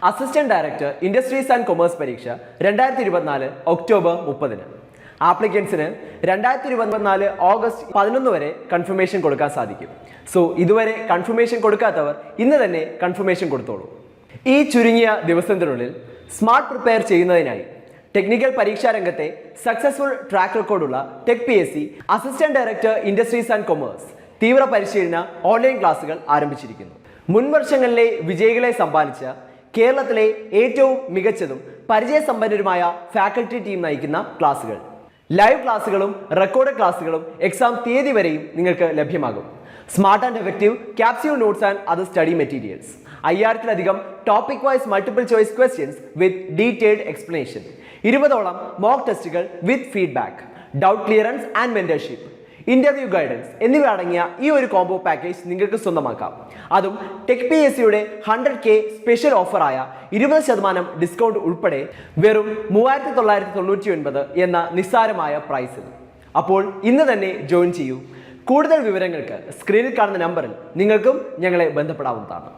Assistant director industries and commerce പരീക്ഷ 2024 October 30-ന്. ആപ്ലിക്കൻസിന് 2024 August 11 വരെ confirmation കൊടുക്കാൻ സാധിക്കും. സോ ഇതുവരെ കൺഫർമേഷൻ കൊടുക്കാത്തവർ ഇന്ന് തന്നെ കൺഫർമേഷൻ കൊടുത്തോളൂ. ഈ ചുരുങ്ങിയ ദിവസത്തിനുള്ളിൽ സ്മാർട്ട് പ്രിപ്പയർ ചെയ്യുന്നതിനായി ടെക്നിക്കൽ പരീക്ഷാ രംഗത്തെ സക്സസ്ഫുൾ ട്രാക്ക് റെക്കോർഡുള്ള tech PSC assistant director industries and commerce തീവ്ര പരിശീലന ഓൺലൈൻ ക്ലാസുകൾ ആരംഭിച്ചിരിക്കുന്നു. മുൻ വർഷങ്ങളിലെ വിജയികളെ സമ്മാനിച്ച കേരളത്തിലെ ഏറ്റവും മികച്ചതും പരിചയസമ്പന്നരുമായ ഫാക്കൽറ്റി ടീം നയിക്കുന്ന ക്ലാസുകൾ, ലൈവ് ക്ലാസുകളും റെക്കോർഡ് ക്ലാസുകളും എക്സാം തീയതി വരെയും നിങ്ങൾക്ക് ലഭ്യമാകും. Smart and effective capsule notes and other study materials, 5000-ലധികം topic wise multiple choice questions with detailed explanation, 20ഓളം മോക്ക് ടെസ്റ്റുകൾ with feedback, doubt clearance and mentorship, interview guidance എന്നിവ അടങ്ങിയ ഈ ഒരു കോംബോ പാക്കേജ് നിങ്ങൾക്ക് സ്വന്തമാക്കാം. അതും ടെക് PSCയുടെ 100K സ്പെഷ്യൽ ഓഫറായ 20% ഡിസ്കൗണ്ട് ഉൾപ്പെടെ വെറും 3999 എന്ന നിസ്സാരമായ പ്രൈസിൽ. അപ്പോൾ ഇന്ന് തന്നെ ജോയിൻ ചെയ്യൂ. കൂടുതൽ വിവരങ്ങൾക്ക് സ്ക്രീനിൽ കാണുന്ന നമ്പറിൽ നിങ്ങൾക്കും ഞങ്ങളെ ബന്ധപ്പെടാവുന്നതാണ്.